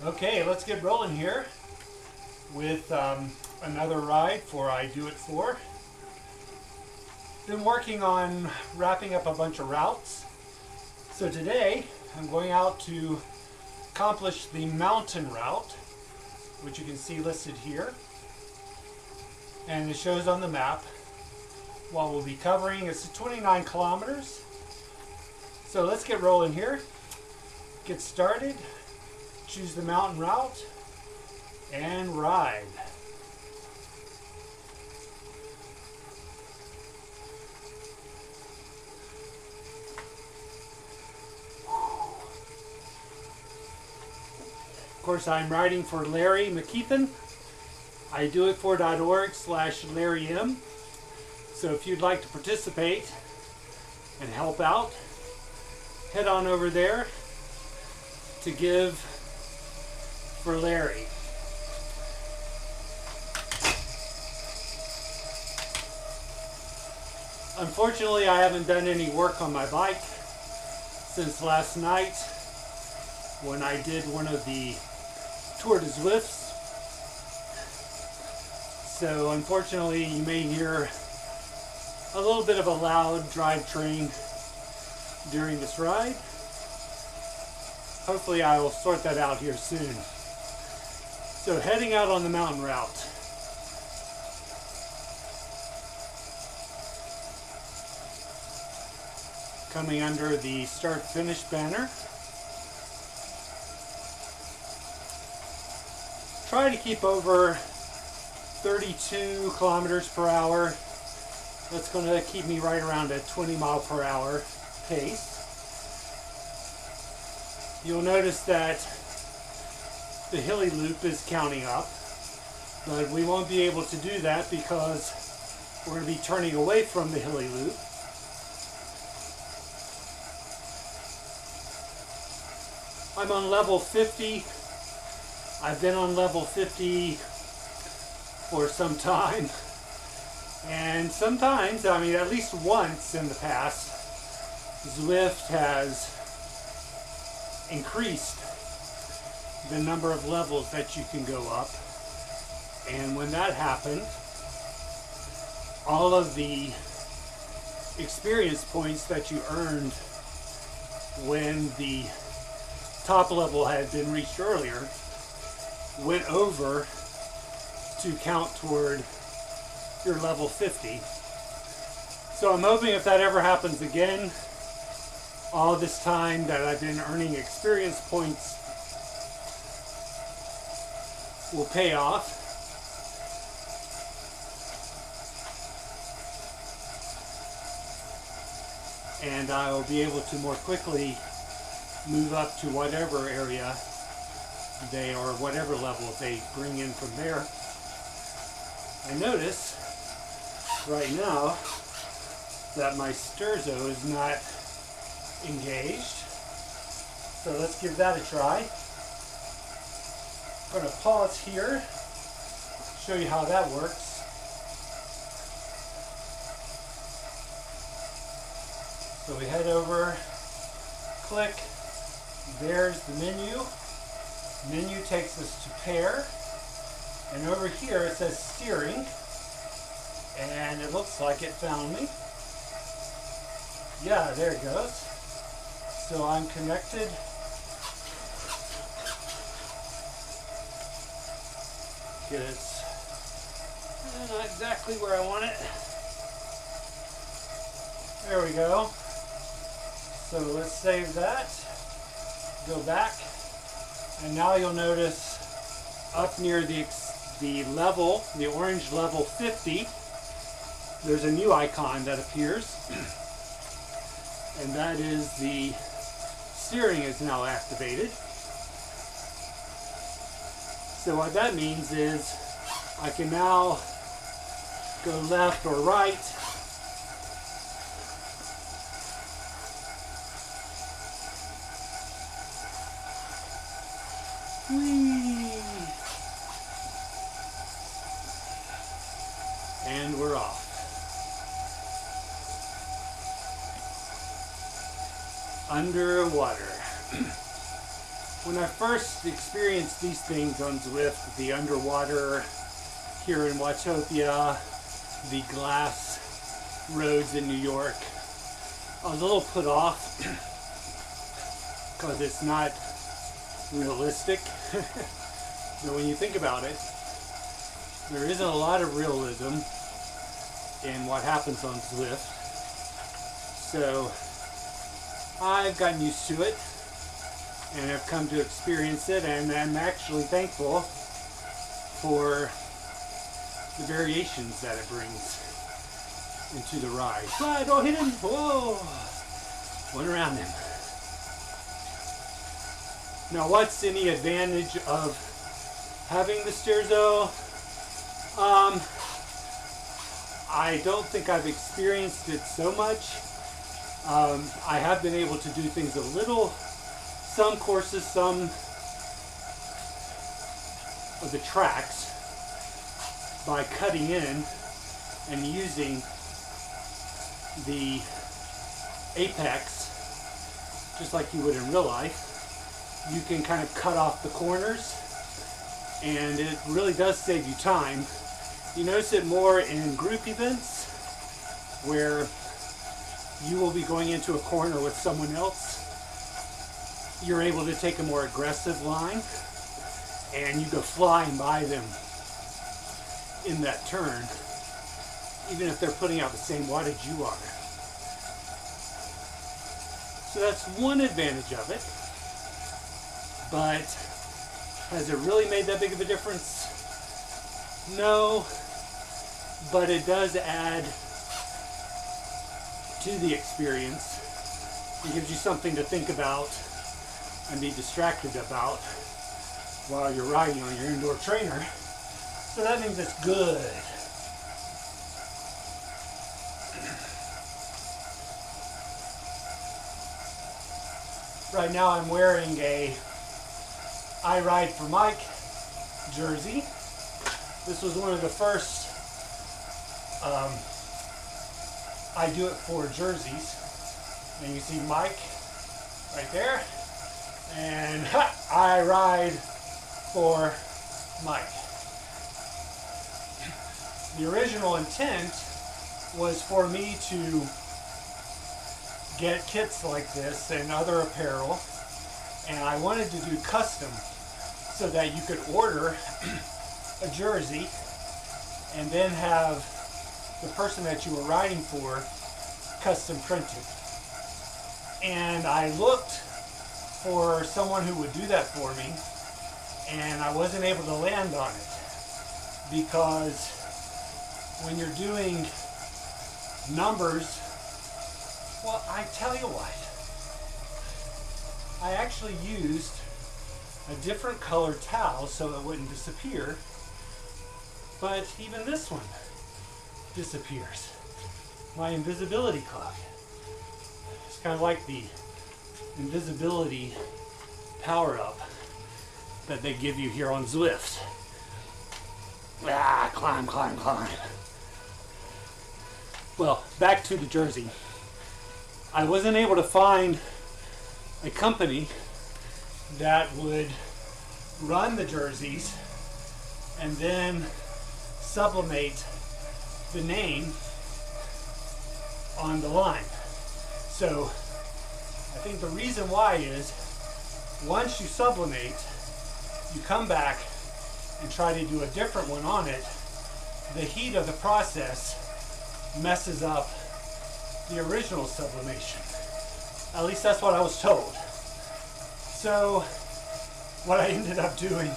Okay, let's get rolling here with another ride for I Do It For. Been working on wrapping up a bunch of routes. So today I'm going out to accomplish the mountain route, which you can see listed here. And it shows on the map what we'll be covering. It's 29 kilometers. So let's get rolling here. Get started. Choose the mountain route and ride. Of course, I'm riding for Larry McKeithen. idoitfor.org/LarryM. So if you'd like to participate and help out, head on over there to give for Larry. Unfortunately, I haven't done any work on my bike since last night when I did one of the Tour de Zwifts. So unfortunately, you may hear a little bit of a loud drivetrain during this ride. Hopefully I will sort that out here soon. So heading out on the mountain route. Coming under the start finish banner. Try to keep over 32 kilometers per hour. That's going to keep me right around a 20 mile per hour pace. You'll notice that the hilly loop is counting up, but we won't be able to do that because we're going to be turning away from the hilly loop. I'm on level 50. I've been on level 50 for some time, and sometimes, I mean at least once in the past, Zwift has increased the number of levels that you can go up, and when that happened, all of the experience points that you earned when the top level had been reached earlier went over to count toward your level 50. So I'm hoping if that ever happens again, all this time that I've been earning experience points will pay off. And I will be able to more quickly move up to whatever area they, or whatever level they bring in from there. I notice right now that my Sturzo is not engaged. So let's give that a try. I'm going to pause here, show you how that works. So we head over, click, there's the menu. Menu takes us to pair, and over here it says steering, and it looks like it found me. Yeah, there it goes. So I'm connected. Get it. Not exactly where I want it. There we go. So let's save that. Go back. And now you'll notice up near the level, the orange level 50, there's a new icon that appears. And that is the steering is now activated. So what that means is I can now go left or right. Whee! And we're off. Underwater. When I first experienced these things on Zwift, the underwater here in Watopia, the glass roads in New York, I was a little put off because it's not realistic. But when you think about it, there isn't a lot of realism in what happens on Zwift. So I've gotten used to it and I've come to experience it, and I'm actually thankful for the variations that it brings into the ride. Ah, don't hit him! Whoa! Went around him. Now, what's any advantage of having the Steerzo? I don't think I've experienced it so much. I have been able to do things a little, some courses, some of the tracks, by cutting in and using the apex, just like you would in real life. You can kind of cut off the corners, and it really does save you time. You notice it more in group events where you will be going into a corner with someone else. You're able to take a more aggressive line and you go flying by them in that turn, even if they're putting out the same wattage you are. So that's one advantage of it. But has it really made that big of a difference? No, but it does add to the experience. It gives you something to think about and be distracted about while you're riding on your indoor trainer. So that means it's good. Right now I'm wearing a I Ride for Mike jersey. This was one of the first I Do It For jerseys. And you see Mike right there. And I Ride for Mike. The original intent was for me to get kits like this and other apparel, and I wanted to do custom so that you could order a jersey and then have the person that you were riding for custom printed. And I looked for someone who would do that for me, and I wasn't able to land on it because when you're doing numbers, well, I tell you what, I actually used a different color towel so it wouldn't disappear, but even this one disappears. My invisibility cloak. It's kind of like the invisibility power-up that they give you here on Zwift. Ah, climb, climb, climb. Well, back to the jersey. I wasn't able to find a company that would run the jerseys and then sublimate the name on the line. So I think the reason why is once you sublimate, you come back and try to do a different one on it, the heat of the process messes up the original sublimation. At least that's what I was told. So what I ended up doing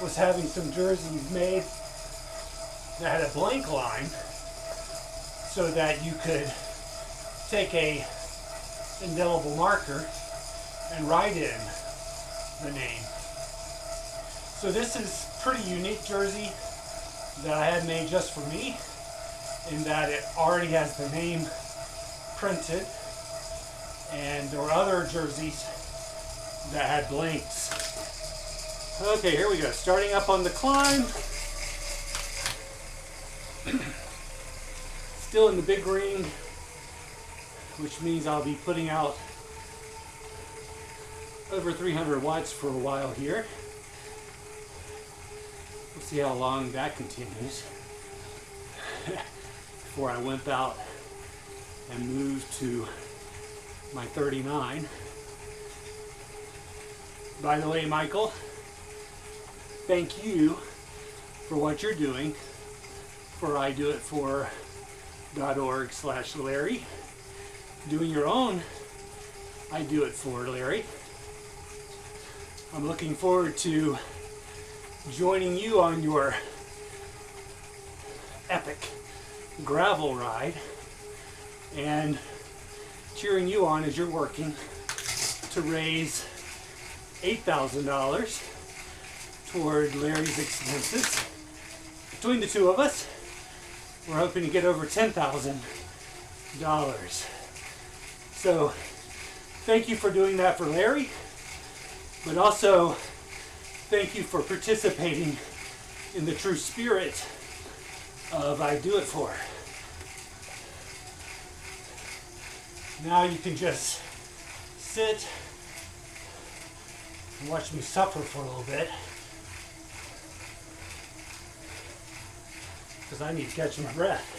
was having some jerseys made that had a blank line so that you could take a indelible marker and write in the name. So this is pretty unique jersey that I had made just for me, in that it already has the name printed, and there were other jerseys that had blanks. Okay, here we go. Starting up on the climb. Still in the big ring, which means I'll be putting out over 300 watts for a while here. We'll see how long that continues before I wimp out and move to my 39. By the way, Michael, thank you for what you're doing for idoitfor.org/Larry. Doing your own I Do It For Larry. I'm looking forward to joining you on your epic gravel ride and cheering you on as you're working to raise $8,000 toward Larry's expenses. Between the two of us, we're hoping to get over $10,000. So thank you for doing that for Larry, but also thank you for participating in the true spirit of I Do It For. Now you can just sit and watch me suffer for a little bit, because I need to catch my breath.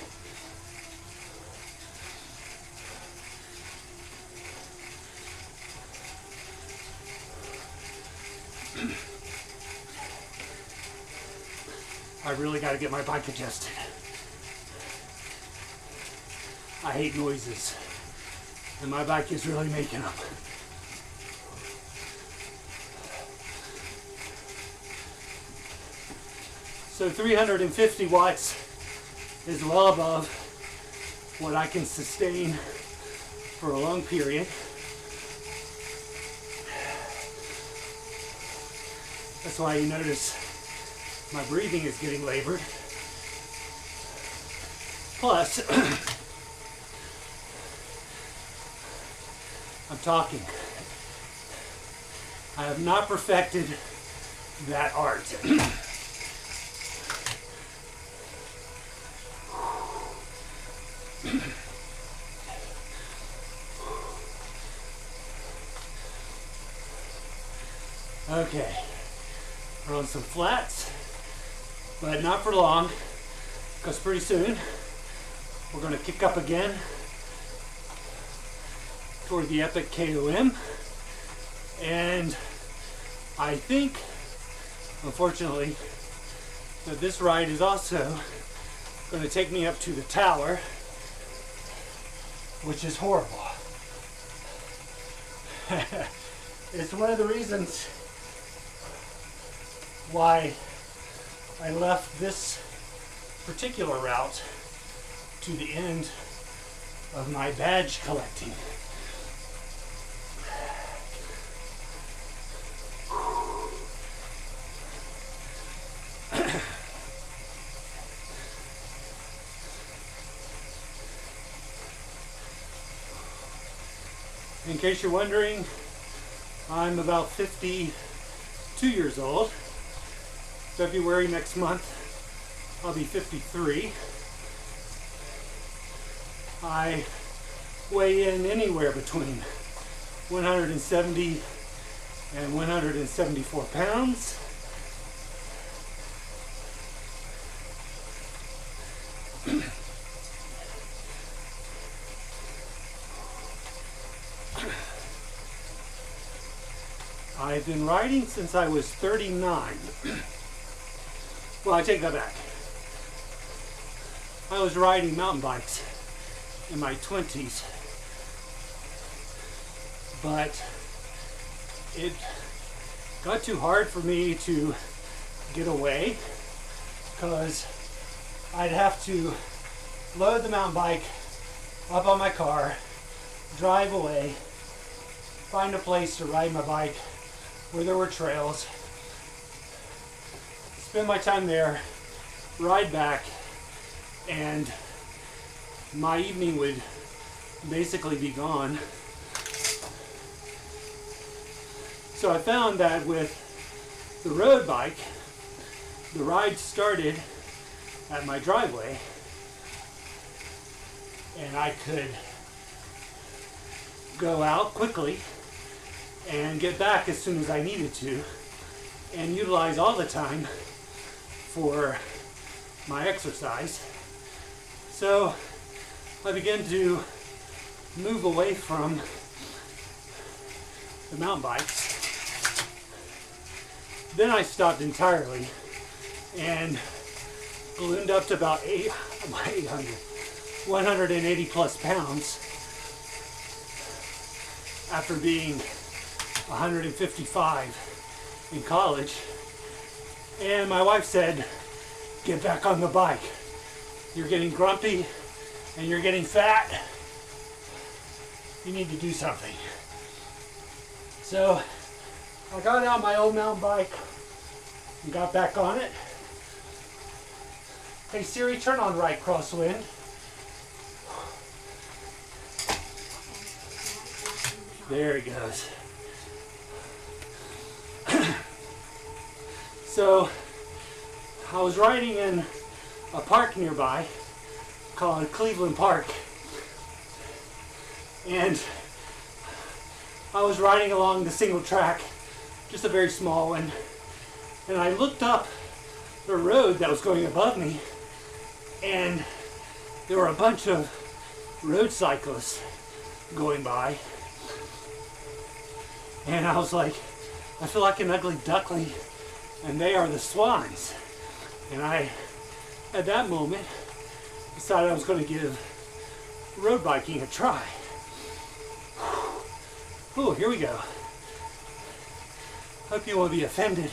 I really got to get my bike adjusted. I hate noises, and my bike is really making them. So 350 watts is well above what I can sustain for a long period. That's why you notice my breathing is getting labored. Plus, I'm talking. I have not perfected that art. Okay, we're on some flats, but not for long, because pretty soon we're going to kick up again toward the epic KOM, and I think, unfortunately, that this ride is also going to take me up to the tower, which is horrible. It's one of the reasons why I left this particular route to the end of my badge collecting. In case you're wondering, I'm about 52 years old. February next month, I'll be 53. I weigh in anywhere between 170 and 174 pounds. I've been riding since I was 39. Well, I take that back. I was riding mountain bikes in my 20s, but it got too hard for me to get away, because I'd have to load the mountain bike up on my car, drive away, find a place to ride my bike where there were trails, spend my time there, ride back, and my evening would basically be gone. So I found that with the road bike, the ride started at my driveway, and I could go out quickly and get back as soon as I needed to, and utilize all the time for my exercise. So I began to move away from the mountain bikes. Then I stopped entirely and ballooned up to about 180 plus pounds after being 155 in college. And my wife said, get back on the bike. You're getting grumpy and you're getting fat. You need to do something. So I got out my old mountain bike and got back on it. Hey Siri, turn on right crosswind. There he goes. So I was riding in a park nearby called Cleveland Park, and I was riding along the single track, just a very small one, and I looked up the road that was going above me, and there were a bunch of road cyclists going by, and I was like, I feel like an ugly duckling, and they are the swans. And I, at that moment, decided I was going to give road biking a try. Oh, here we go. Hope you won't be offended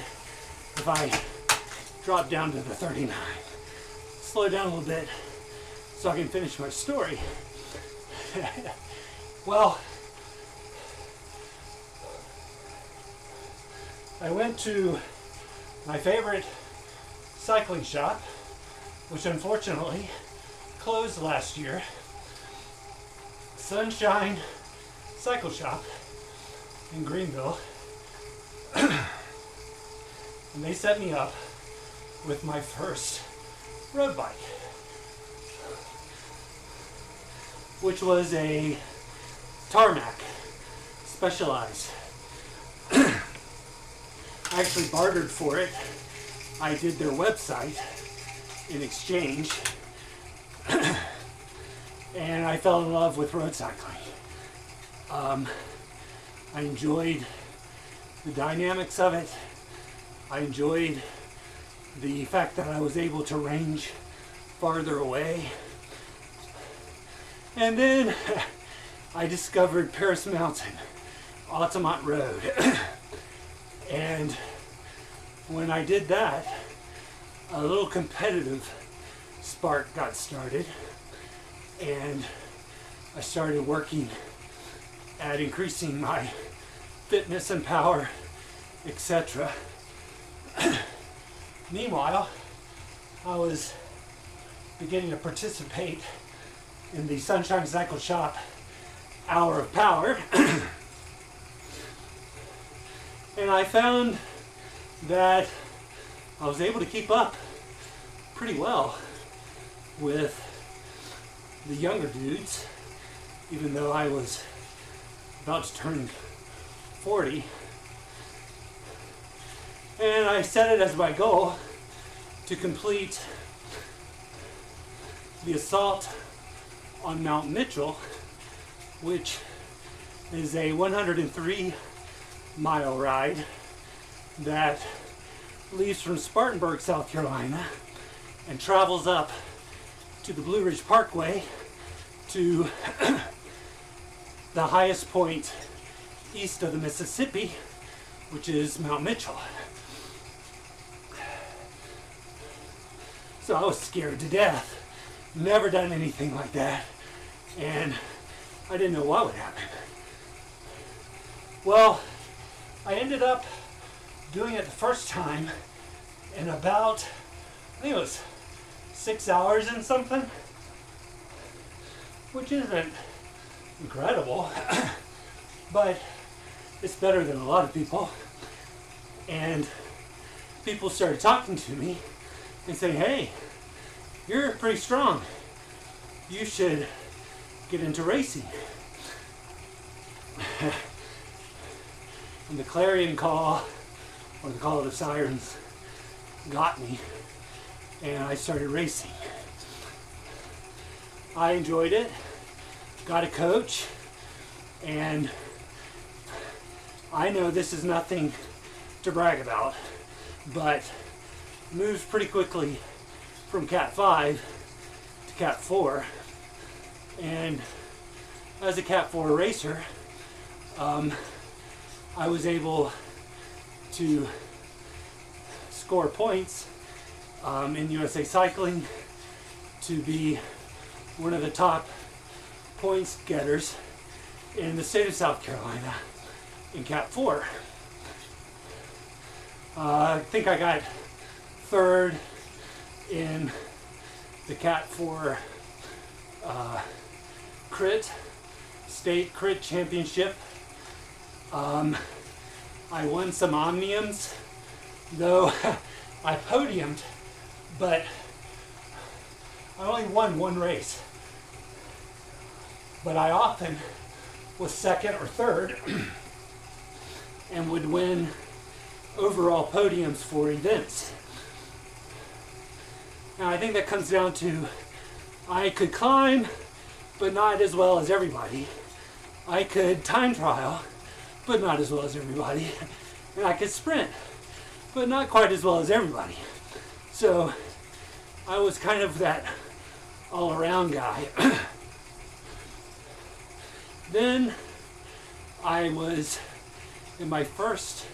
if I drop down to the 39. Slow down a little bit so I can finish my story. Well, I went to my favorite cycling shop, which unfortunately closed last year. Sunshine Cycle Shop in Greenville. And they set me up with my first road bike, which was a Tarmac Specialized. I actually bartered for it. I did their website in exchange, and I fell in love with road cycling. I enjoyed the dynamics of it. I enjoyed the fact that I was able to range farther away. And then I discovered Paris Mountain, Altamont Road. And when I did that, a little competitive spark got started, and I started working at increasing my fitness and power, etc. Meanwhile, I was beginning to participate in the Sunshine Cycle Shop Hour of Power. And I found that I was able to keep up pretty well with the younger dudes, even though I was about to turn 40. And I set it as my goal to complete the assault on Mount Mitchell, which is a 103-mile ride that leaves from Spartanburg, South Carolina, and travels up to the Blue Ridge Parkway to the highest point east of the Mississippi, which is Mount Mitchell. So I was scared to death. Never done anything like that, and I didn't know what would happen. Well, I ended up doing it the first time in about, I think it was 6 hours and something, which isn't incredible, but it's better than a lot of people. And people started talking to me and saying, hey, you're pretty strong. You should get into racing. And the clarion call, or the call of the sirens, got me, and I started racing. I enjoyed it, got a coach, and I know this is nothing to brag about, but moved pretty quickly from Cat 5 to Cat 4, and as a Cat 4 racer, I was able to score points in USA Cycling to be one of the top points getters in the state of South Carolina in Cat 4. I think I got third in the Cat 4 state crit championship. I won some omniums, though I podiumed, but I only won one race. But I often was second or third and would win overall podiums for events. Now I think that comes down to I could climb, but not as well as everybody. I could time trial, but not as well as everybody. And I could sprint, but not quite as well as everybody. So I was kind of that all-around guy. Then I was in my first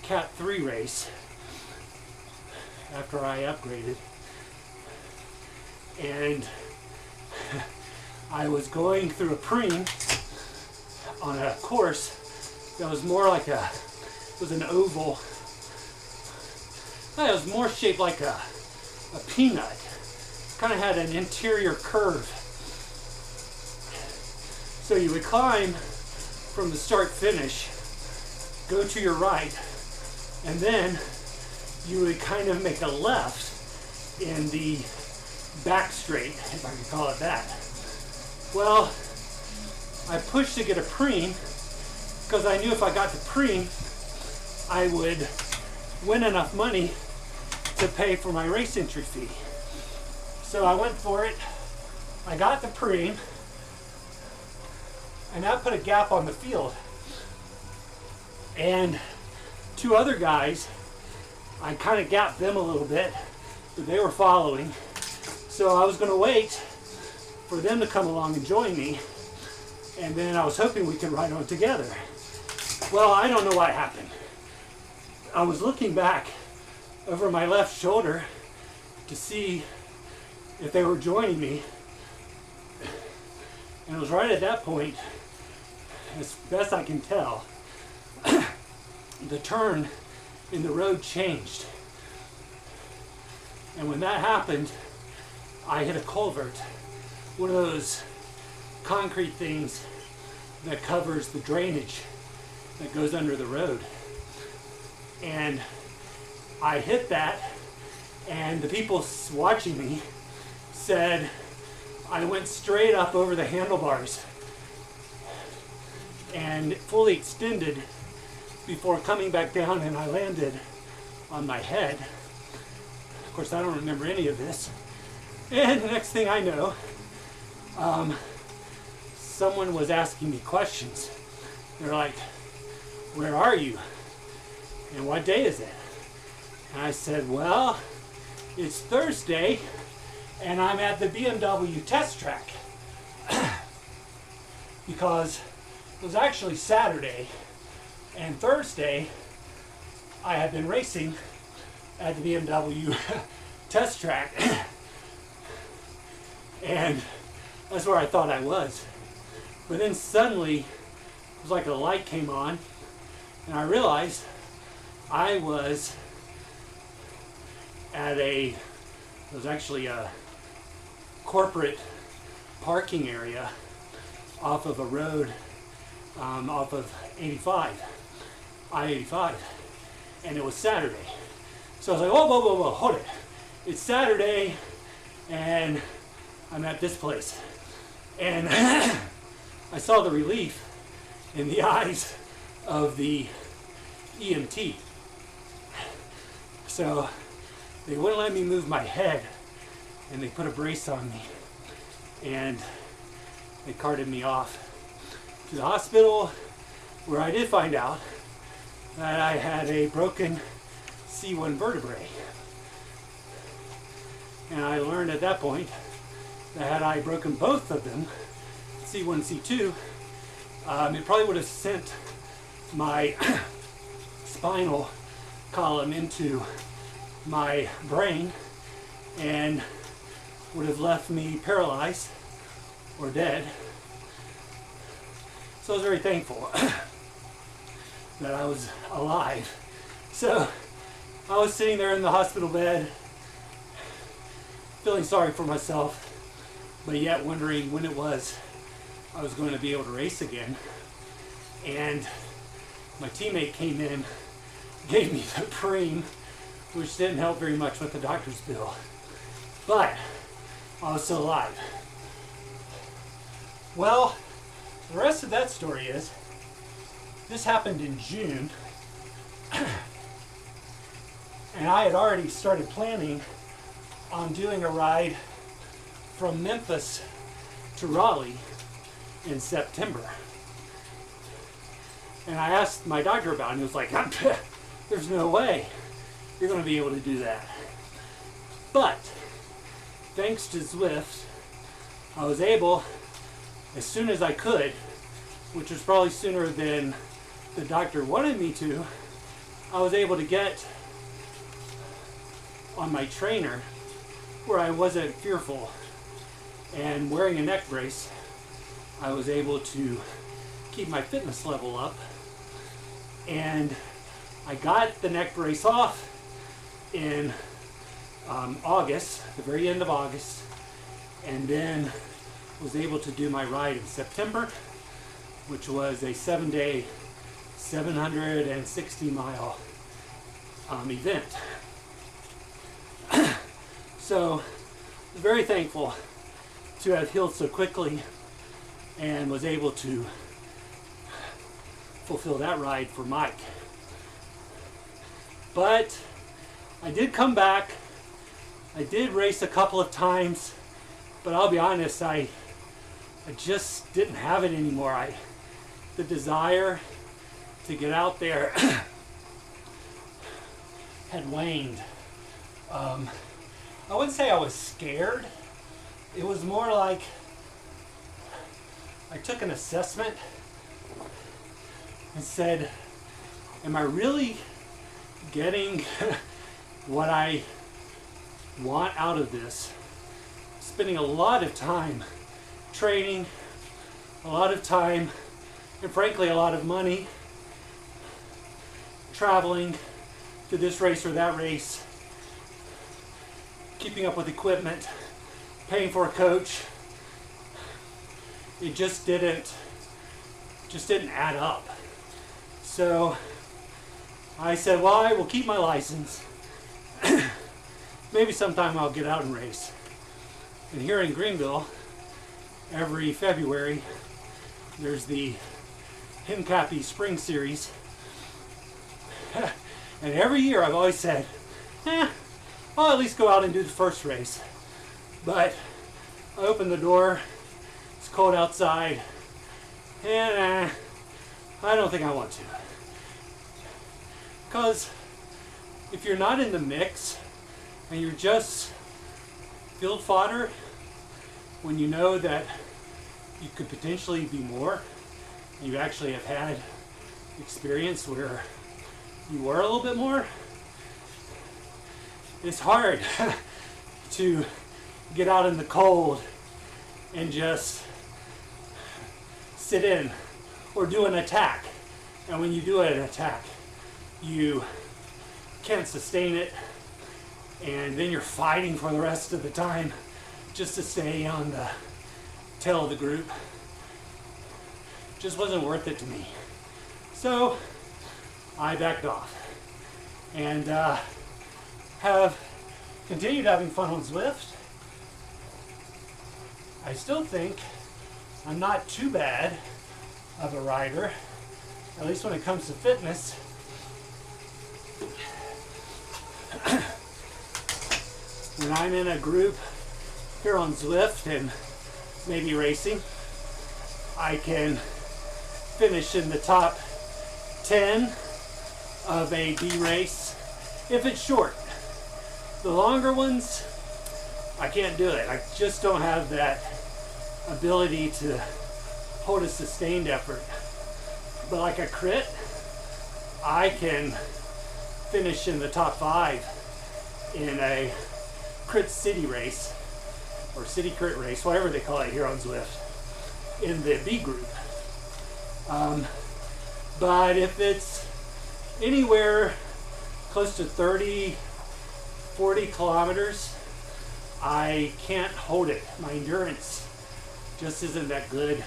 Cat 3 race after I upgraded, and I was going through a preen on a course that was more like it was an oval. It was more shaped like a peanut. Kind of had an interior curve. So you would climb from the start finish, go to your right, and then you would kind of make a left in the back straight, if I could call it that. Well, I pushed to get a preen because I knew if I got the preen, I would win enough money to pay for my race entry fee. So I went for it. I got the preen, and that put a gap on the field. And two other guys, I kind of gapped them a little bit, but they were following. So I was going to wait for them to come along and join me, and then I was hoping we could ride on together. Well, I don't know what happened. I was looking back over my left shoulder to see if they were joining me, and it was right at that point, as best I can tell, the turn in the road changed. And when that happened, I hit a culvert, one of those concrete things that covers the drainage that goes under the road. And I hit that, and the people watching me said I went straight up over the handlebars and fully extended before coming back down, and I landed on my head. Of course, I don't remember any of this. And the next thing I know, someone was asking me questions. They're like, "Where are you? And what day is it?" And I said, "Well, it's Thursday, and I'm at the BMW test track." Because it was actually Saturday, and Thursday I had been racing at the BMW test track. And that's where I thought I was. But then suddenly, it was like a light came on, and I realized I was at it was actually a corporate parking area off of a road, off of I-85, and it was Saturday. So I was like, whoa, hold it. It's Saturday, and I'm at this place. And I saw the relief in the eyes of the EMT. So they wouldn't let me move my head, and they put a brace on me, and they carted me off to the hospital, where I did find out that I had a broken C1 vertebrae. And I learned at that point that had I broken both of them, C1, C2, it probably would have sent my spinal column into my brain and would have left me paralyzed or dead. So I was very thankful that I was alive. So I was sitting there in the hospital bed, feeling sorry for myself, but yet wondering when it was I was going to be able to race again. And my teammate came in, gave me the Preem, which didn't help very much with the doctor's bill. But I was still alive. Well, the rest of that story is, this happened in June, and I had already started planning on doing a ride from Memphis to Raleigh in September. And I asked my doctor about it, and he was like, there's no way you're going to be able to do that. But thanks to Zwift, I was able, as soon as I could, which was probably sooner than the doctor wanted me to, I was able to get on my trainer where I wasn't fearful, and wearing a neck brace, I was able to keep my fitness level up. And I got the neck brace off in August, the very end of August, and then was able to do my ride in September, which was a 7-day, 760-mile event. So I was very thankful to have healed so quickly and was able to fulfill that ride for Mike. But I did come back. I did race a couple of times, but I'll be honest, I just didn't have it anymore. The desire to get out there had waned. I wouldn't say I was scared. It was more like I took an assessment and said, am I really getting what I want out of this? Spending a lot of time training, a lot of time, and frankly a lot of money traveling to this race or that race, keeping up with equipment, paying for a coach. It just didn't add up. So I said, well, I will keep my license. Maybe sometime I'll get out and race. And here in Greenville, every February, there's the Hincapie Spring Series. And every year I've always said, I'll at least go out and do the first race. But I open the door, it's cold outside, and I don't think I want to. Because if you're not in the mix and you're just field fodder, when you know that you could potentially be more, and you actually have had experience where you were a little bit more, it's hard to get out in the cold and just sit in or do an attack. And when you do an attack, you can't sustain it, and then you're fighting for the rest of the time just to stay on the tail of the group. Just wasn't worth it to me. So I backed off and have continued having fun on Zwift. I still think I'm not too bad of a rider, at least when it comes to fitness. When I'm in a group here on Zwift and maybe racing, I can finish in the top 10 of a B race if it's short. The longer ones, I can't do it. I just don't have that ability to hold a sustained effort. But like a crit, I can finish in the top 5 in a crit city race, or city crit race, whatever they call it here on Zwift, in the B group. But if it's anywhere close to 30, 40 kilometers, I can't hold it. My endurance just isn't that good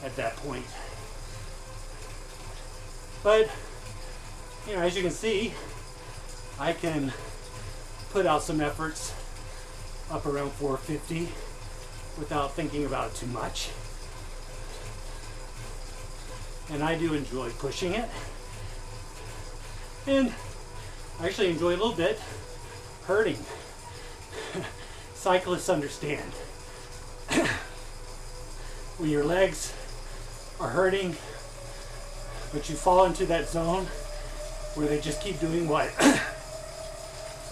at that point. But, you know, as you can see, I can put out some efforts up around 450 without thinking about it too much. And I do enjoy pushing it. And I actually enjoy a little bit hurting. Cyclists understand. When your legs are hurting, but you fall into that zone where they just keep doing what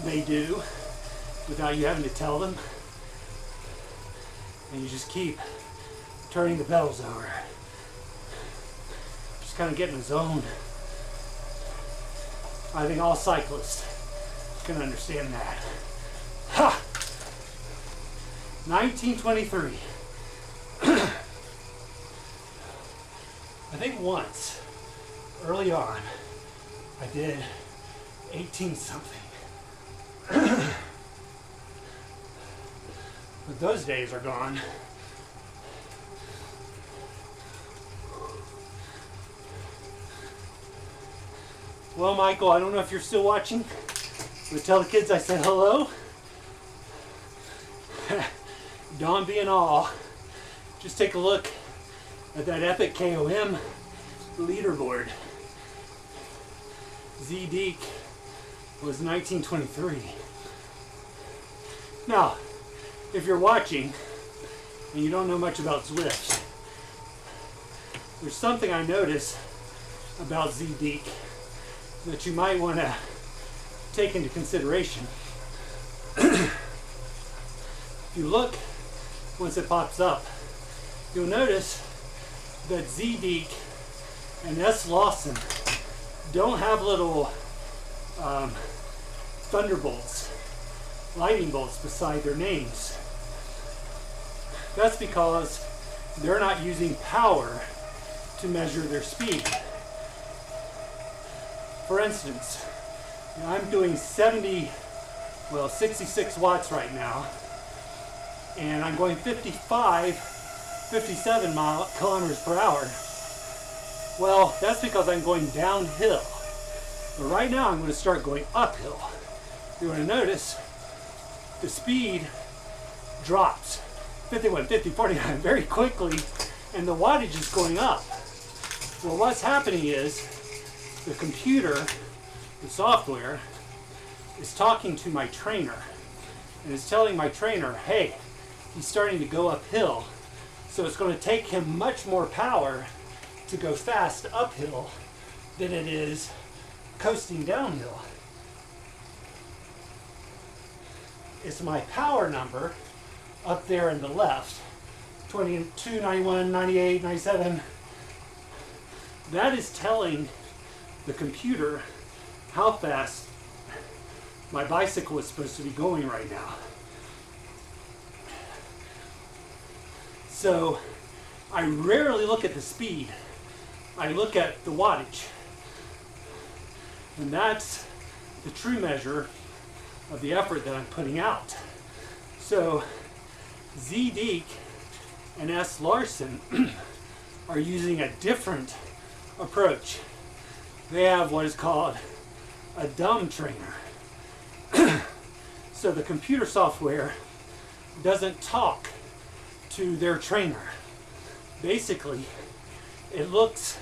they do without you having to tell them, and you just keep turning the pedals over. Just kind of get in the zone. I think all cyclists can understand that. Ha! 1923. I think once, early on, I did 18 something. But those days are gone. Well, Michael, I don't know if you're still watching, but tell the kids I said hello. Don't be in awe. Just take a look at that epic KOM leaderboard. Z-Deek was 1923. Now, if you're watching and you don't know much about Zwift, there's something I noticed about Z-Deek that you might want to take into consideration. If you look, once it pops up, you'll notice that Z-Deek and S. Lawson don't have little thunderbolts, lightning bolts beside their names. That's because they're not using power to measure their speed. For instance, I'm doing 66 watts right now, and I'm going 57 kilometers per hour. Well, that's because I'm going downhill. But right now I'm going to start going uphill. You're going to notice the speed drops 51, 50, 49 very quickly, and the wattage is going up. Well, what's happening is the computer, the software, is talking to my trainer, and it's telling my trainer, hey, he's starting to go uphill, so it's going to take him much more power to go fast uphill than it is coasting downhill. It's my power number up there in the left, 22, 91, 98, 97. That is telling the computer how fast my bicycle is supposed to be going right now. So I rarely look at the speed. I look at the wattage. And that's the true measure of the effort that I'm putting out. So Z-Deek and S. Larson are using a different approach. They have what is called a dumb trainer. So the computer software doesn't talk to their trainer. Basically, it looks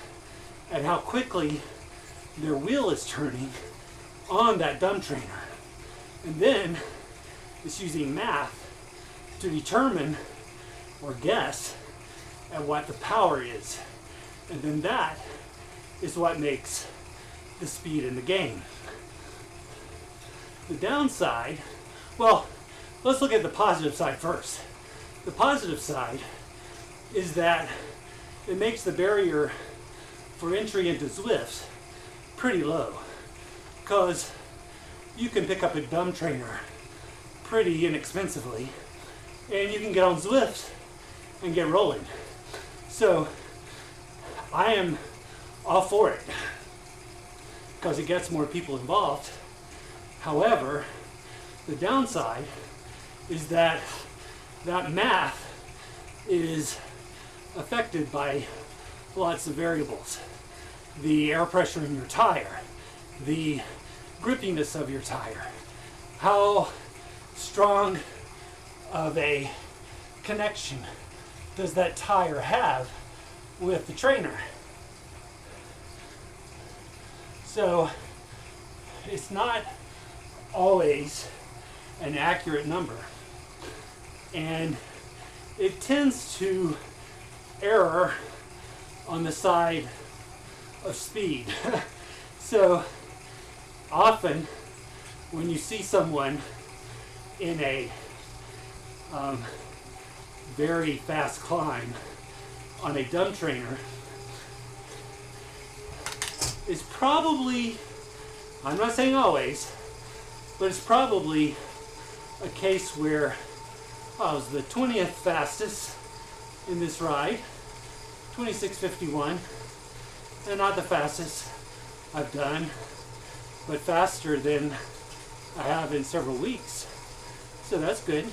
at how quickly their wheel is turning on that dumb trainer. And then it's using math to determine or guess at what the power is. And then that is what makes the speed in the game. The downside, well, let's look at the positive side first. The positive side is that it makes the barrier for entry into Zwifts pretty low, because you can pick up a dumb trainer pretty inexpensively and you can get on Zwifts and get rolling. So I am all for it because it gets more people involved. However, the downside is that that math is affected by lots of variables. The air pressure in your tire, the grippiness of your tire, how strong of a connection does that tire have with the trainer. So it's not always an accurate number, and it tends to err on the side of speed. So often when you see someone in a very fast climb on a dumb trainer, it's probably, I'm not saying always, but it's probably a case where I was the 20th fastest in this ride, 26:51, and not the fastest I've done, but faster than I have in several weeks. So that's good.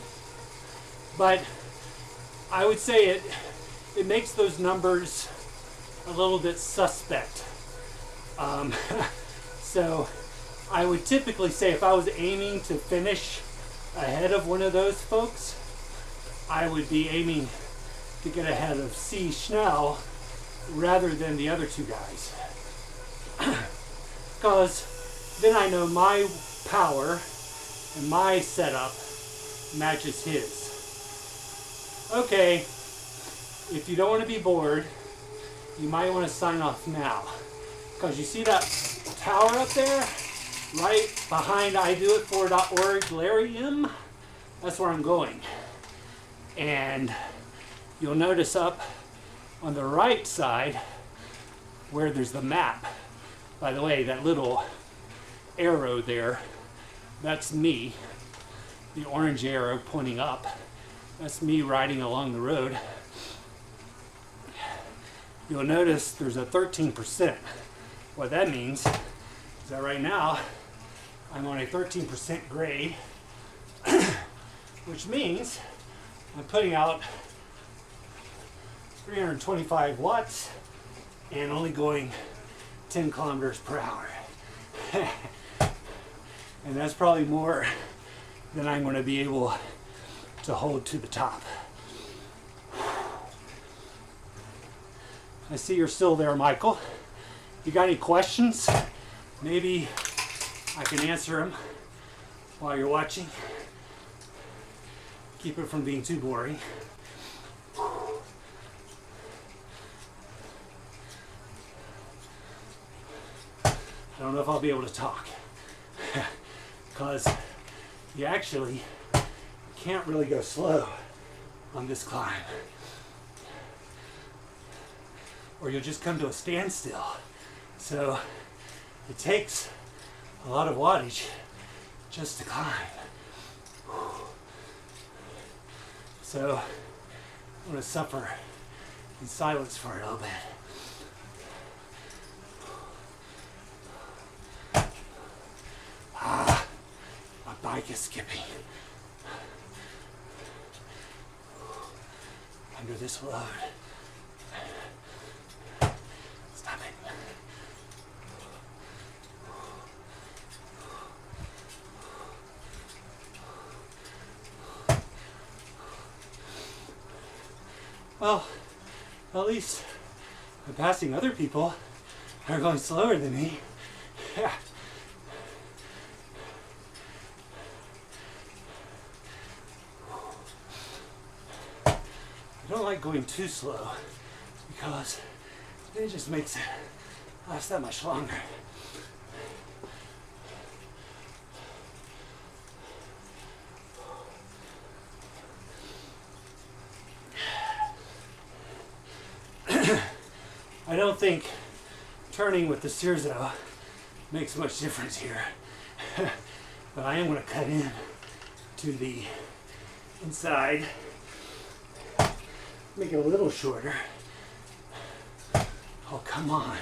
But I would say it makes those numbers a little bit suspect. So I would typically say if I was aiming to finish ahead of one of those folks, I would be aiming to get ahead of C. Schnell rather than the other two guys. Because then I know my power and my setup matches his. Okay, if you don't want to be bored, you might want to sign off now. Because you see that tower up there, right behind iDoIt4.org Larry M? That's where I'm going. And you'll notice up on the right side where there's the map. By the way, that little arrow there, that's me. The orange arrow pointing up, that's me riding along the road. You'll notice there's a 13%. What that means is that right now I'm on a 13% grade, which means I'm putting out 325 watts and only going 10 kilometers per hour. And that's probably more than I'm going to be able to hold to the top. I see you're still there, Michael. You got any questions? Maybe I can answer them while you're watching. Keep it from being too boring. I don't know if I'll be able to talk because you actually can't really go slow on this climb, or you'll just come to a standstill. So it takes a lot of wattage just to climb. So I'm going to suffer in silence for a little bit. My bike is skipping under this load. Stop it. Well, at least I'm passing other people who are going slower than me. Yeah. like going too slow because it just makes it last that much longer. I don't think turning with the Sirzo makes much difference here. But I am going to cut in to the inside, make it a little shorter. Oh, come on.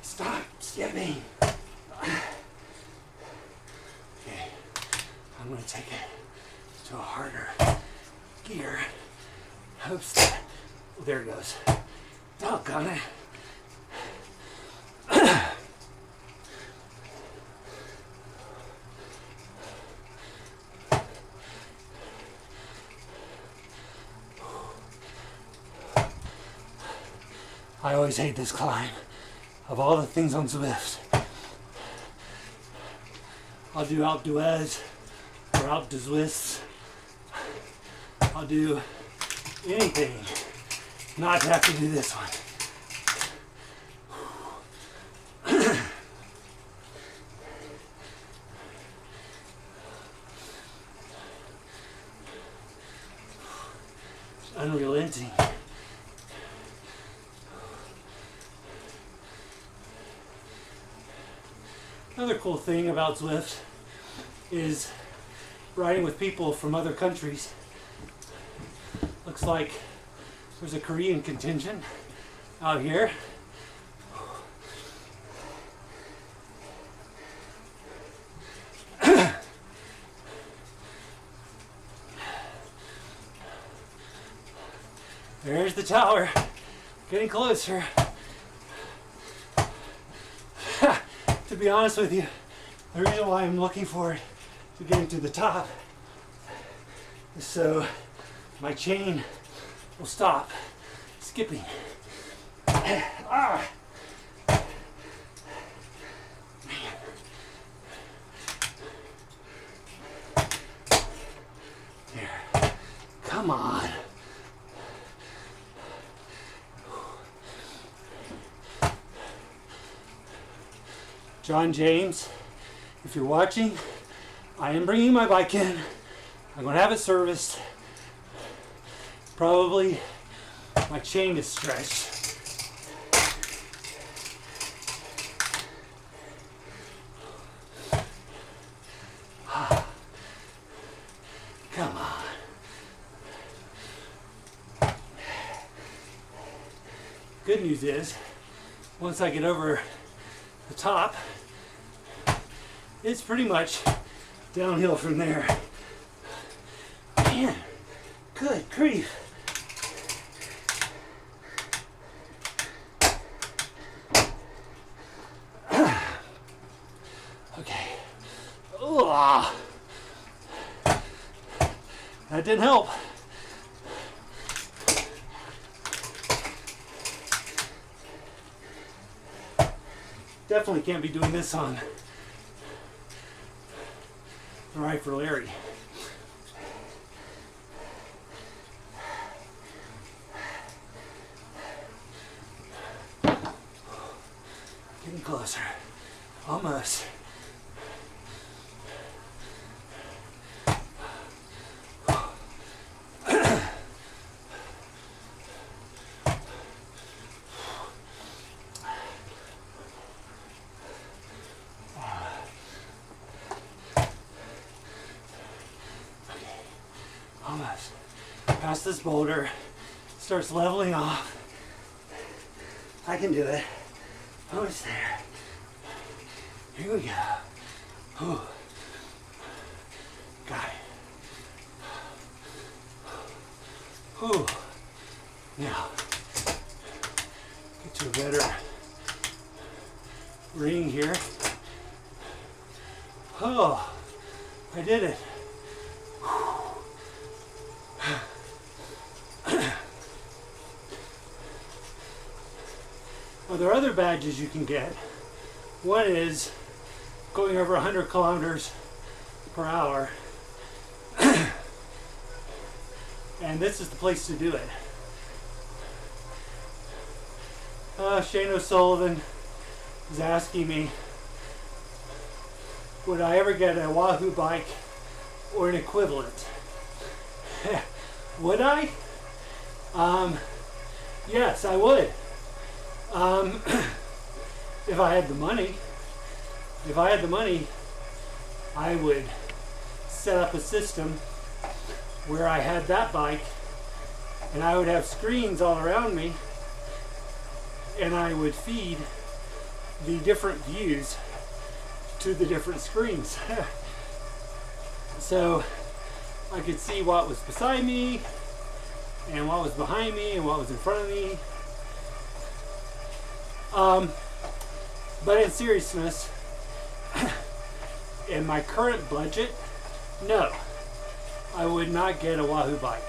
Stop skipping. Okay, I'm going to take it to a harder gear. Oops. Oh, there it goes. Doggone it. I always hate this climb. Of all the things on Zwift, I'll do Alpe d'Huez or Alpe d'Huez. I'll do anything not to have to do this one. It's unrelenting. Another cool thing about Zwift is riding with people from other countries. Looks like there's a Korean contingent out here. There's the tower, getting closer. To be honest with you, the reason why I'm looking forward to getting to the top is so my chain will stop skipping. Ah! There. Come on. John James, if you're watching, I am bringing my bike in. I'm going to have it serviced. Probably my chain is stretched. Come on. Good news is, once I get over the top, it's pretty much downhill from there. Man, good grief. Okay. Ugh. That didn't help. Definitely can't be doing this on the Ride for Larry. Getting closer. Almost. Almost. Past this boulder, starts leveling off. I can do it. Almost there. Here we go. Whew. Got it. Whew. Now, get to a better ring here. Oh, I did it. Well, there are other badges you can get. One is going over 100 kilometers per hour. And this is the place to do it. Shane O'Sullivan is asking me, would I ever get a Wahoo bike or an equivalent? Would I? Yes, I would. If I had the money. If I had the money, I would set up a system where I had that bike and I would have screens all around me and I would feed the different views to the different screens. So I could see what was beside me and what was behind me and what was in front of me. But in seriousness, in my current budget, no, I would not get a Wahoo bike.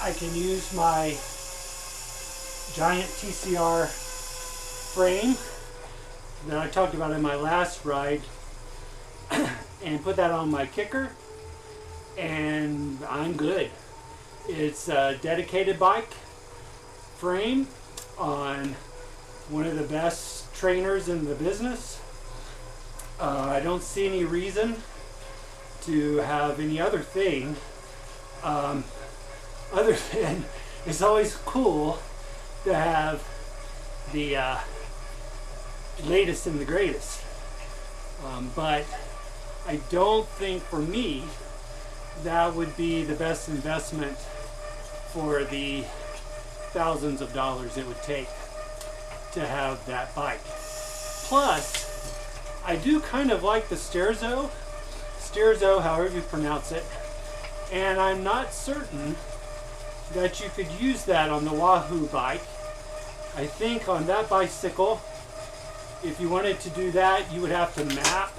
I can use my giant TCR frame that I talked about in my last ride and put that on my kicker and I'm good. It's a dedicated bike frame on one of the best trainers in the business. I don't see any reason to have any other thing other than it's always cool to have the latest and the greatest. But I don't think for me that would be the best investment for the thousands of dollars it would take to have that bike. Plus, I do kind of like the Sterzo, however you pronounce it, and I'm not certain that you could use that on the Wahoo bike. I think on that bicycle, if you wanted to do that, you would have to map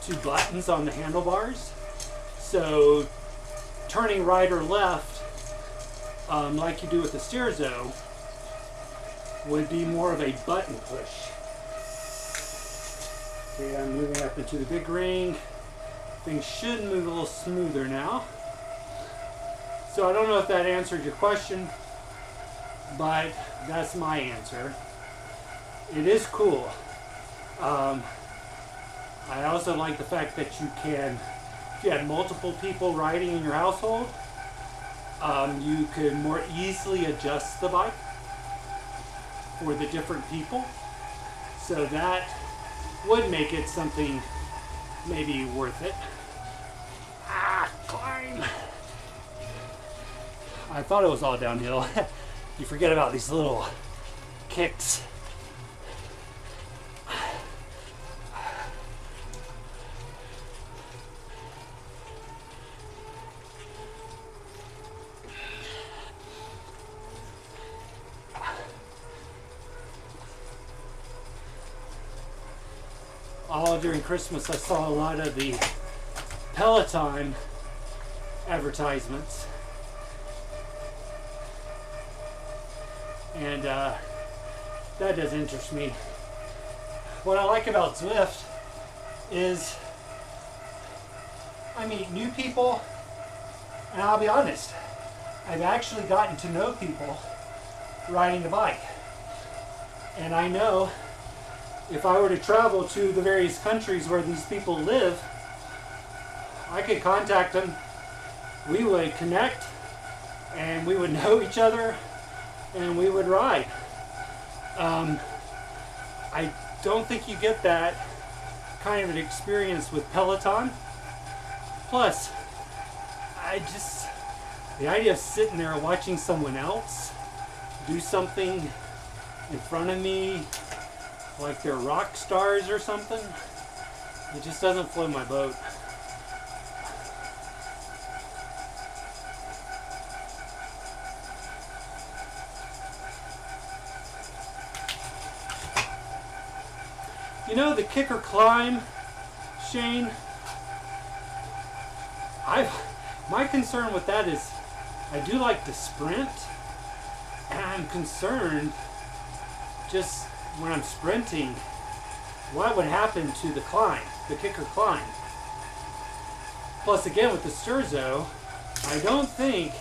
to buttons on the handlebars. So turning right or left, like you do with the Sterzo, would be more of a button push. Okay, I'm moving up into the big ring. Things should move a little smoother now. So I don't know if that answered your question, but that's my answer. It is cool. I also like the fact that you can, if you had multiple people riding in your household, you could more easily adjust the bike for the different people. So that would make it something maybe worth it. Climb! I thought it was all downhill. You forget about these little kicks. All during Christmas, I saw a lot of the Peloton advertisements. And that does interest me. What I like about Zwift is I meet new people, and I'll be honest, I've actually gotten to know people riding the bike. And I know if I were to travel to the various countries where these people live, I could contact them, we would connect, and we would know each other, and we would ride. I don't think you get that kind of an experience with Peloton. Plus, the idea of sitting there watching someone else do something in front of me, like they're rock stars or something, it just doesn't float my boat. You know, the kicker climb, Shane, my concern with that is I do like to sprint, and I'm concerned just when I'm sprinting, what would happen to the climb, the kicker climb. Plus again with the Sterzo, I don't think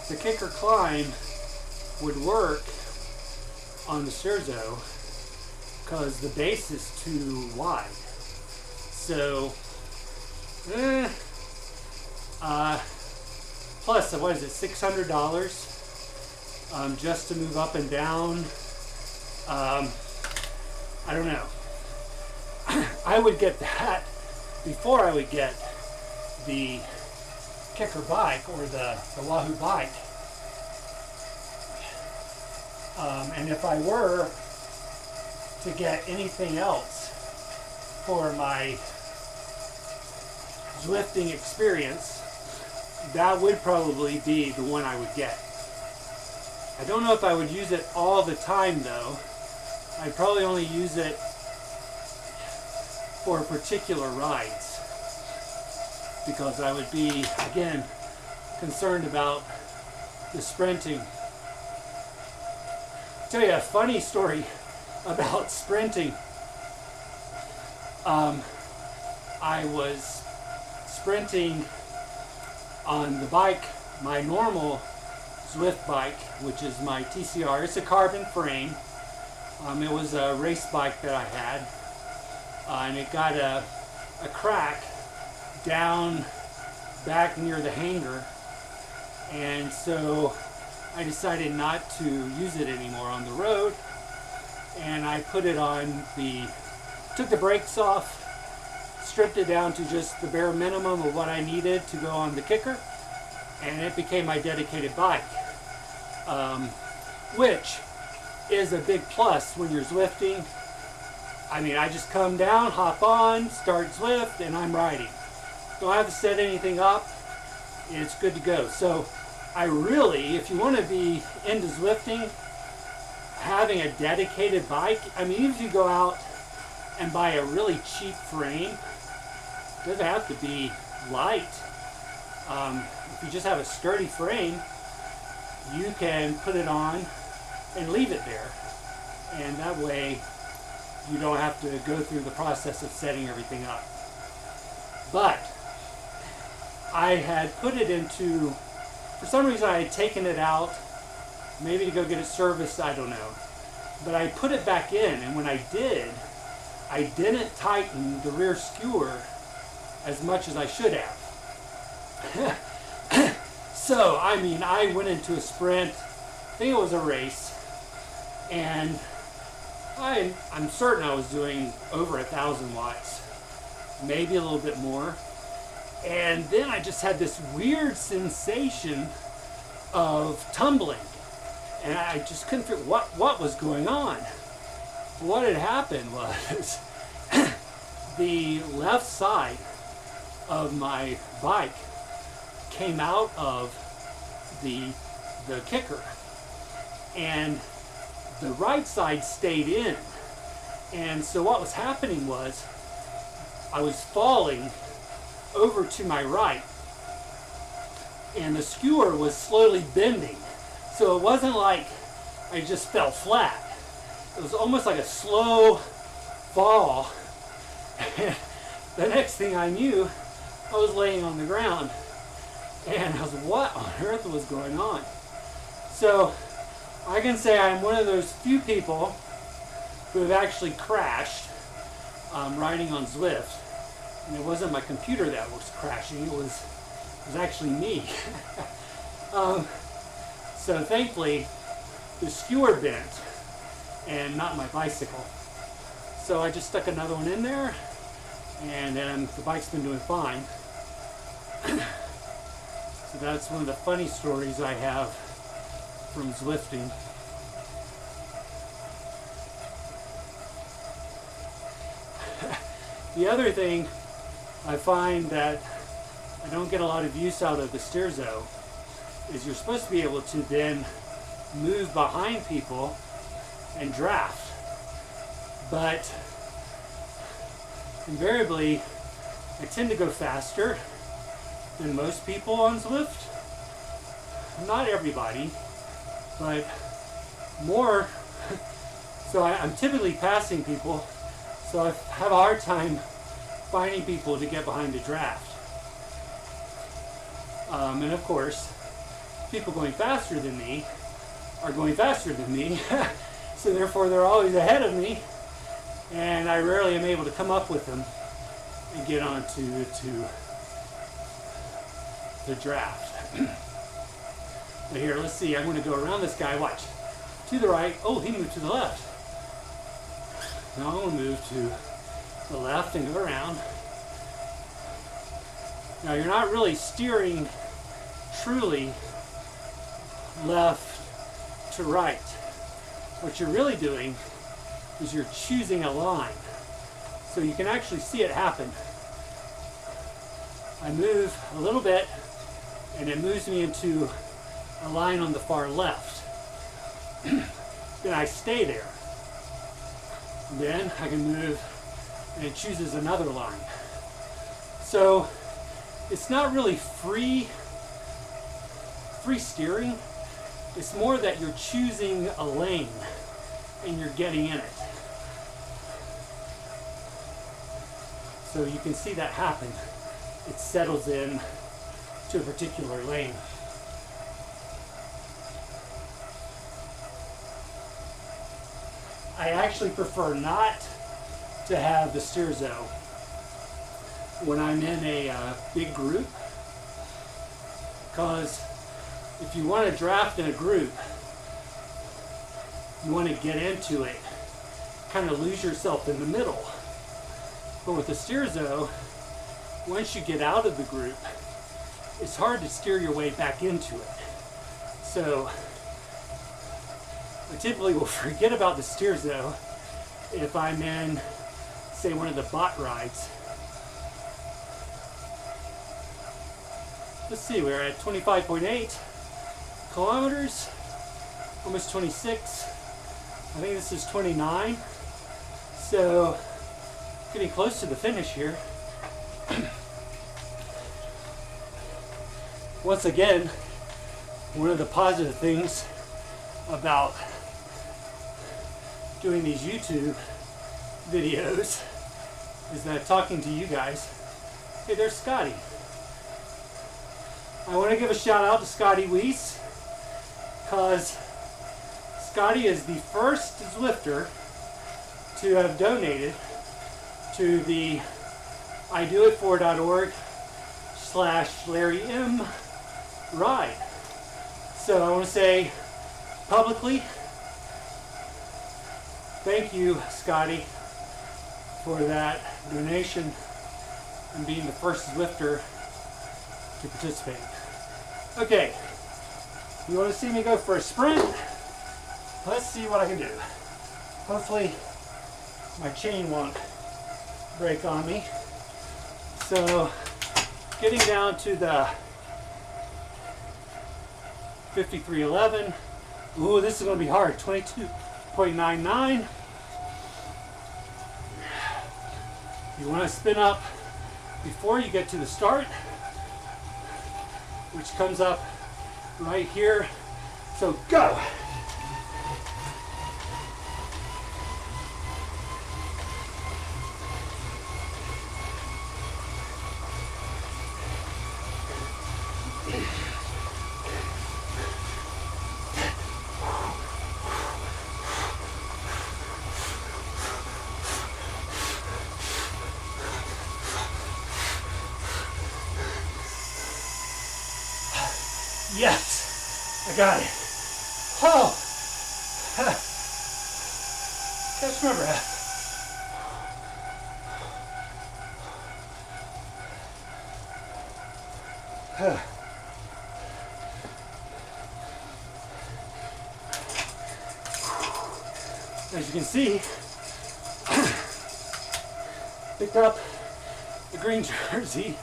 the kicker climb would work on the Steerzo because the base is too wide. So, plus, what is it, $600 just to move up and down? I don't know. I would get that before I would get the kicker bike or the Wahoo bike. And if I were to get anything else for my Zwifting experience, that would probably be the one I would get. I don't know if I would use it all the time though. I'd probably only use it for particular rides because I would be, again, concerned about the sprinting. I'll tell you a funny story about sprinting. I was sprinting on the bike, my normal Zwift bike, which is my TCR. It's a carbon frame. It was a race bike that I had, and it got a crack down back near the hanger, and so I decided not to use it anymore on the road, and I put it on took the brakes off, stripped it down to just the bare minimum of what I needed to go on the kicker, and it became my dedicated bike, which is a big plus when you're Zwifting. I mean, I just come down, hop on, start Zwift, and I'm riding. Don't have to set anything up. It's good to go. So I really, if you want to be into Zwifting, having a dedicated bike, I mean, even if you go out and buy a really cheap frame, it doesn't have to be light. If you just have a sturdy frame, you can put it on and leave it there. And that way you don't have to go through the process of setting everything up. But I had put it into, for some reason I had taken it out, maybe to go get it serviced, I don't know. But I put it back in, and when I did, I didn't tighten the rear skewer as much as I should have. So, I mean, I went into a sprint, I think it was a race, and I'm certain I was doing over 1,000 watts, maybe a little bit more. And then I just had this weird sensation of tumbling, and I just couldn't figure what was going on. What had happened was the left side of my bike came out of the kicker, and the right side stayed in. And so what was happening was I was falling over to my right, and the skewer was slowly bending. So it wasn't like I just fell flat. It was almost like a slow fall. And the next thing I knew, I was laying on the ground, and I was, what on earth was going on? So I can say I'm one of those few people who have actually crashed riding on Zwift. And it wasn't my computer that was crashing, it was actually me. So thankfully, the skewer bent and not my bicycle. So I just stuck another one in there, and then the bike's been doing fine. So that's one of the funny stories I have from Zwifting. The other thing I find that I don't get a lot of use out of the Steerzo is you're supposed to be able to then move behind people and draft. But invariably, I tend to go faster than most people on Zwift. Not everybody, but more. So I'm typically passing people, so I have a hard time finding people to get behind the draft. And of course, people going faster than me are going faster than me. So therefore they're always ahead of me, and I rarely am able to come up with them and get onto the draft. But here, let's see, I'm going to go around this guy, watch. To the right, oh, he moved to the left. Now I'm going to move to the left and go around. Now you're not really steering truly left to right. What you're really doing is you're choosing a line. So you can actually see it happen. I move a little bit and it moves me into a line on the far left. Then I stay there. And then I can move and it chooses another line. So it's not really free steering. It's more that you're choosing a lane and you're getting in it. So you can see that happen. It settles in to a particular lane. I actually prefer not to have the steerzo when I'm in a big group, because if you want to draft in a group, you want to get into it, kind of lose yourself in the middle. But with the steerzo, once you get out of the group, it's hard to steer your way back into it. So I typically will forget about the steerzo if I'm in, say, one of the bot rides. Let's see, we're at 25.8 kilometers, almost 26. I think this is 29. So getting close to the finish here. Once again, one of the positive things about doing these YouTube videos is that talking to you guys. Hey, there's Scotty. I want to give a shout out to Scotty Weiss, because Scotty is the first Zwifter to have donated to the idoitfor.org/Larry M ride. So I want to say publicly, thank you, Scotty, for that donation and being the first Zwifter to participate. Okay, you want to see me go for a sprint? Let's see what I can do. Hopefully my chain won't break on me. So getting down to the 53:11. Ooh, this is going to be hard. 22.99. You want to spin up before you get to the start, which comes up right here. So go! Yes, I got it. Oh, catch my breath. As you can see, picked up the green jersey.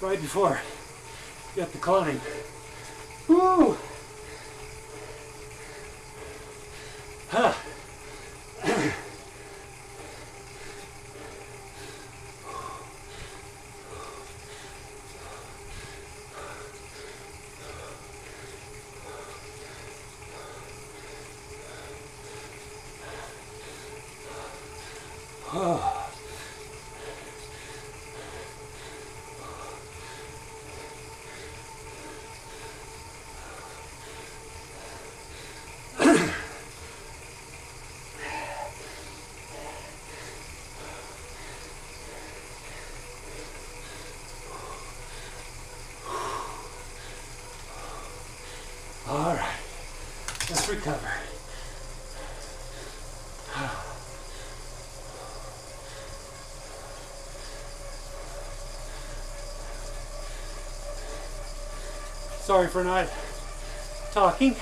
Right before you got the climb. Woo! Huh. All right, let's recover. Sorry for not talking.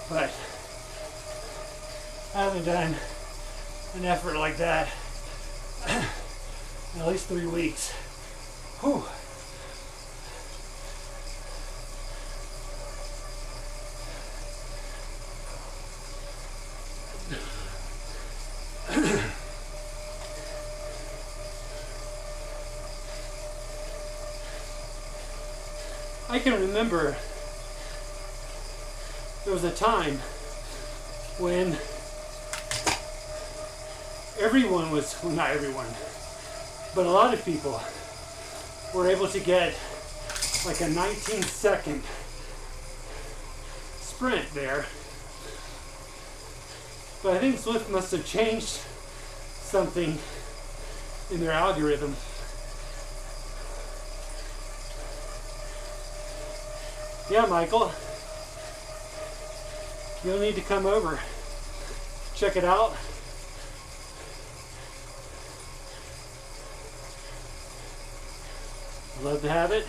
But I haven't done an effort like that in at least 3 weeks. Whew. I can remember there was a time when everyone was, well, not everyone, but a lot of people were able to get like a 19-second sprint there. But I think Zwift must have changed something in their algorithm. Yeah, Michael, you'll need to come over, check it out. Love to have it.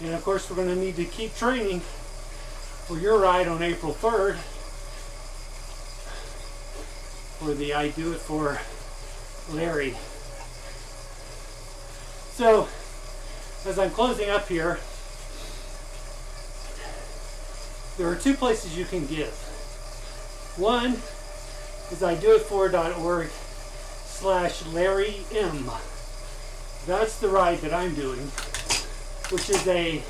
And of course, we're going to need to keep training for your ride on April 3rd for the I Do It For Larry. So, as I'm closing up here, there are 2 places you can give. One is idoitfor.org/LarryM. That's the ride that I'm doing, which is a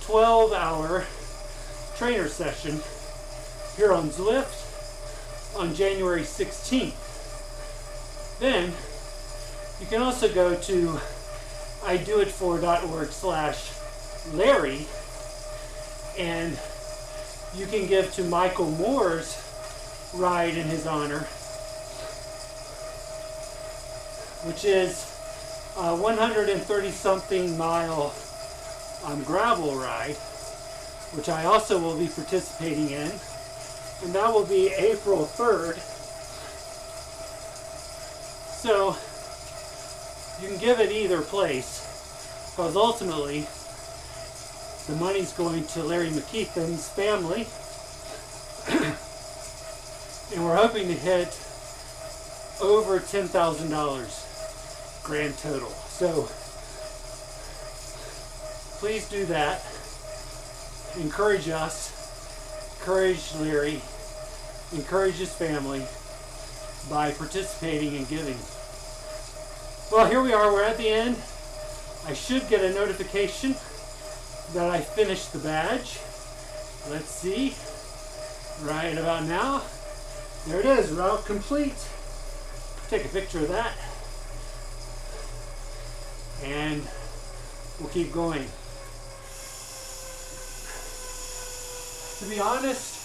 12-hour trainer session here on Zwift on January 16th. Then you can also go to idoitfor.org/Larry and you can give to Michael Moore's ride in his honor, which is a 130-something mile gravel ride, which I also will be participating in, and that will be April 3rd. So you can give it either place, because ultimately the money's going to Larry McKeithen's family, and we're hoping to hit over $10,000 grand total. So please do that. Encourage us, encourage Larry, encourage his family by participating and giving. Well, here we are, we're at the end. I should get a notification that I finished the badge. Let's see, right about now. There it is, route complete. Take a picture of that. And we'll keep going. To be honest,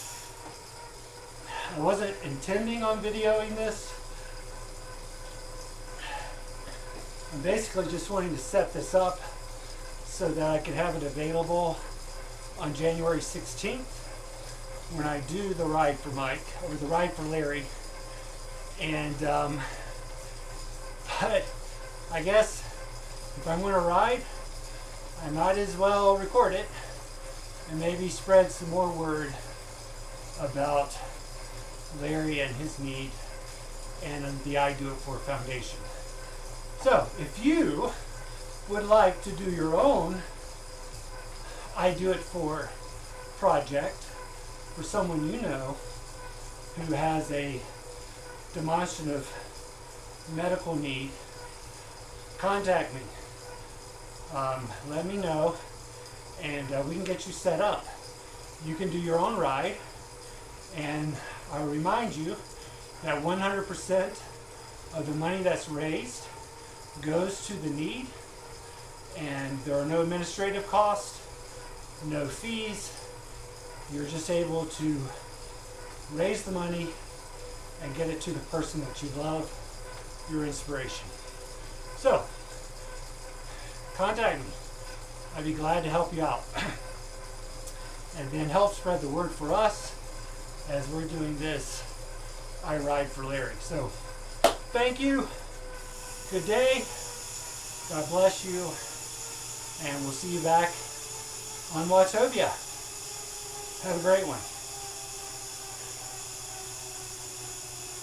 I wasn't intending on videoing this. I'm basically just wanting to set this up so that I could have it available on January 16th when I do the ride for Mike, or the ride for Larry. And but I guess if I'm going to ride, I might as well record it and maybe spread some more word about Larry and his need and the I Do It For Foundation. So if you would like to do your own I Do It For project for someone you know who has a demonstrative medical need, contact me. Let me know, and we can get you set up. You can do your own ride, and I'll remind you that 100% of the money that's raised goes to the need, and there are no administrative costs, no fees. You're just able to raise the money get it to the person that you love, your inspiration. So, contact me. I'd be glad to help you out. And then help spread the word for us as we're doing this I Ride for Larry. So, thank you. Good day. God bless you. And we'll see you back on Wattovia. Have a great one.